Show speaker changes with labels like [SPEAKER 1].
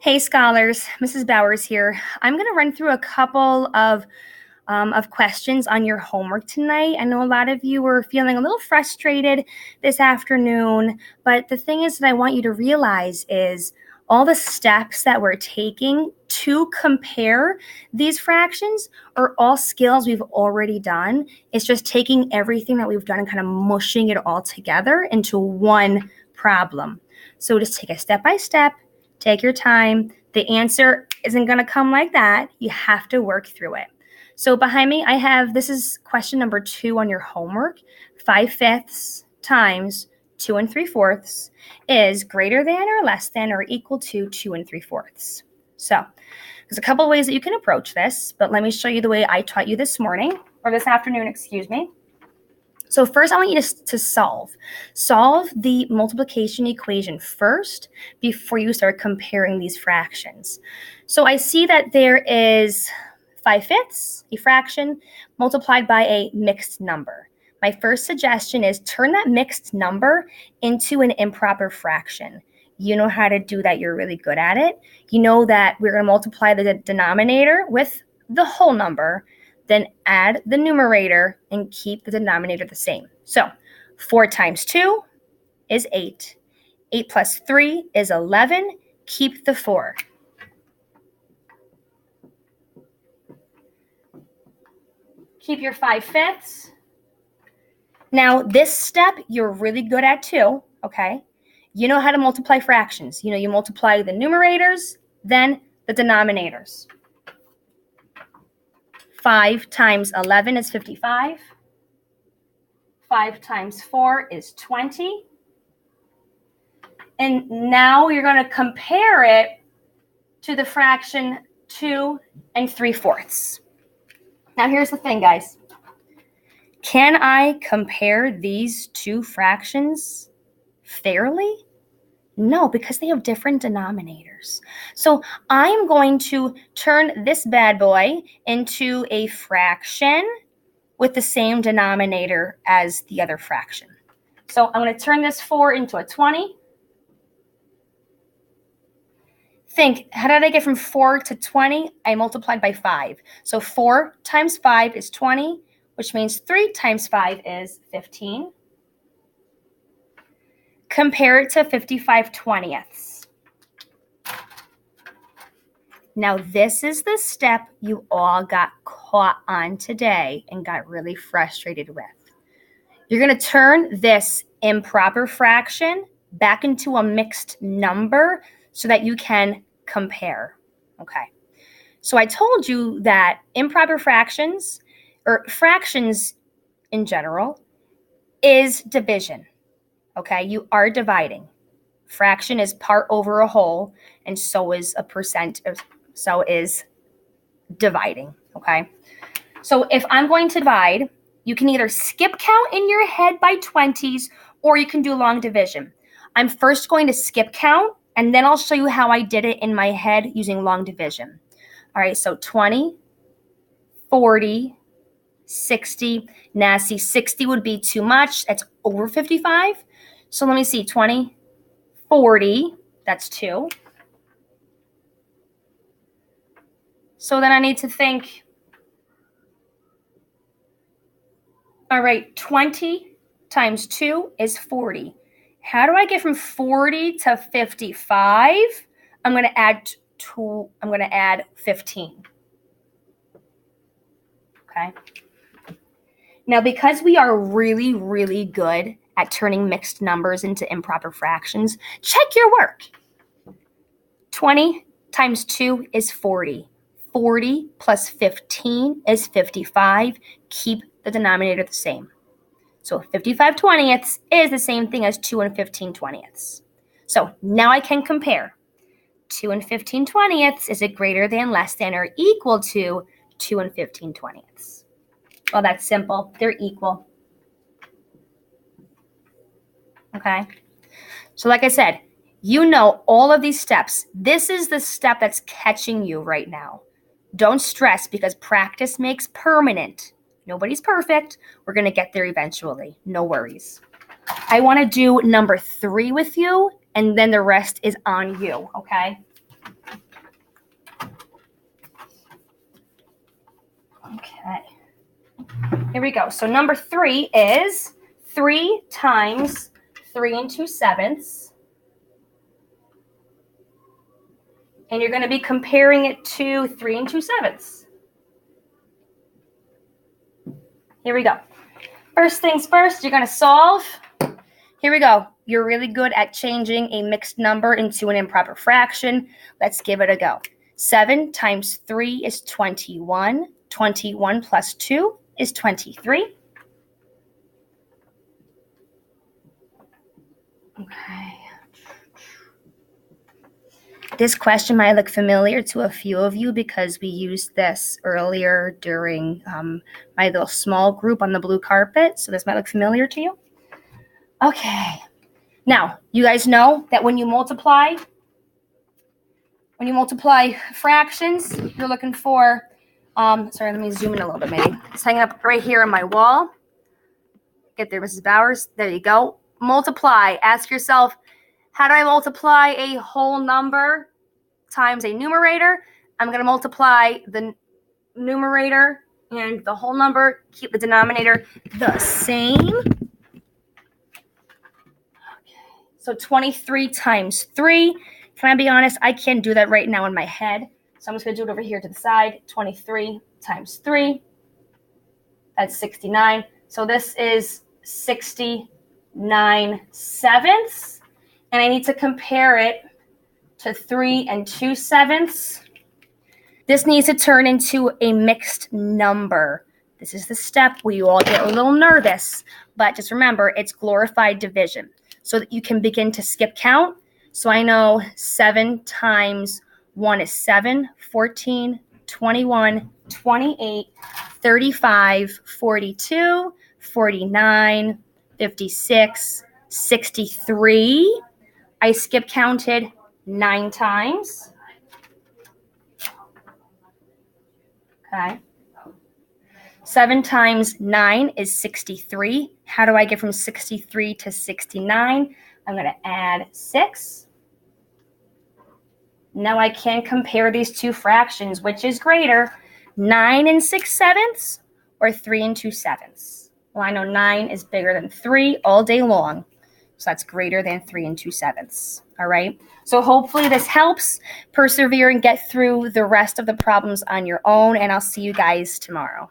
[SPEAKER 1] Hey scholars, Mrs. Bowers here. I'm going to run through a couple of questions on your homework tonight. I know a lot of you were feeling a little frustrated this afternoon, but the thing is that I want you to realize is all the steps that we're taking to compare these fractions are all skills we've already done. It's just taking everything that we've done and kind of mushing it all together into one problem. So just take a step by step. Take your time. The answer isn't going to come like that. You have to work through it. So behind me, this is question number 2 on your homework. 5/5 times 2 3/4 is greater than or less than or equal to 2 3/4. So there's a couple of ways that you can approach this, but let me show you the way I taught you this morning, or this afternoon, excuse me. So first I want you to solve the multiplication equation first before you start comparing these fractions. So I see that there is 5/5, a fraction, multiplied by a mixed number. My first suggestion is turn that mixed number into an improper fraction. You know how to do that. You're really good at it. You know that we're going to multiply the denominator with the whole number, then add the numerator and keep the denominator the same. So 4 times 2 is 8. 8 plus 3 is 11. Keep the 4. Keep your 5/5. Now this step you're really good at too, okay? You know how to multiply fractions. You know you multiply the numerators, then the denominators. 5 times 11 is 55. 5 times 4 is 20. And now you're going to compare it to the fraction 2 3/4. Now here's the thing, guys. Can I compare these two fractions fairly? No, because they have different denominators. So I'm going to turn this bad boy into a fraction with the same denominator as the other fraction. So I'm going to turn this 4 into a 20. Think, how did I get from 4 to 20? I multiplied by 5. So 4 times 5 is 20, which means 3 times 5 is 15. Compare it to 55/20. Now, this is the step you all got caught on today and got really frustrated with. You're going to turn this improper fraction back into a mixed number so that you can compare. Okay. So I told you that improper fractions, or fractions in general, is division. Okay, you are dividing. Fraction is part over a whole, and so is a percent, so is dividing. Okay, so if I'm going to divide, you can either skip count in your head by 20s, or you can do long division. I'm first going to skip count, and then I'll show you how I did it in my head using long division. All right, so 20, 40, 60. Now, see, 60 would be too much. That's over 55. So let me see, 20, 40, that's 2. So then I need to think, all right, 20 times 2 is 40. How do I get from 40 to 55? I'm going to add 15. Okay. Now, because we are really, really good at turning mixed numbers into improper fractions, check your work. 20 times 2 is 40. 40 plus 15 is 55. Keep the denominator the same. So 55/20 is the same thing as 2 15/20. So now I can compare. 2 15/20 is it greater than, less than, or equal to 2 15/20? Well, that's simple. They're equal. Okay. So like I said, you know all of these steps. This is the step that's catching you right now. Don't stress, because practice makes permanent. Nobody's perfect. We're going to get there eventually. No worries. I want to do number 3 with you, and then the rest is on you, okay? Okay. Here we go. So number 3 is 3 times 3 2/7. And you're going to be comparing it to 3 2/7. Here we go. First things first, you're going to solve. Here we go. You're really good at changing a mixed number into an improper fraction. Let's give it a go. 7 times 3 is 21. 21 plus 2 is 23. Okay. This question might look familiar to a few of you because we used this earlier during my little small group on the blue carpet. So this might look familiar to you. Okay. Now, you guys know that when you multiply fractions, you're looking for, sorry, let me zoom in a little bit maybe. It's hanging up right here on my wall. Get there, Mrs. Bowers. There you go. Multiply. Ask yourself, how do I multiply a whole number times a numerator? I'm going to multiply the numerator and the whole number, keep the denominator the same. So 23 times 3. Can I be honest? I can't do that right now in my head. So I'm just going to do it over here to the side. 23 times 3. That's 69. So this is 69/7. And I need to compare it to 3 2/7. This needs to turn into a mixed number. This is the step where you all get a little nervous. But just remember, it's glorified division so that you can begin to skip count. So I know 7 times 1 is 7, 14, 21, 28, 35, 42, 49, 56, 63. I skip counted 9 times. Okay. 7 times 9 is 63. How do I get from 63 to 69? I'm going to add 6. Now I can compare these two fractions. Which is greater, 9 6/7 or 3 2/7? Well, I know 9 is bigger than 3 all day long. So that's greater than 3 2/7. All right. So hopefully this helps. Persevere and get through the rest of the problems on your own. And I'll see you guys tomorrow.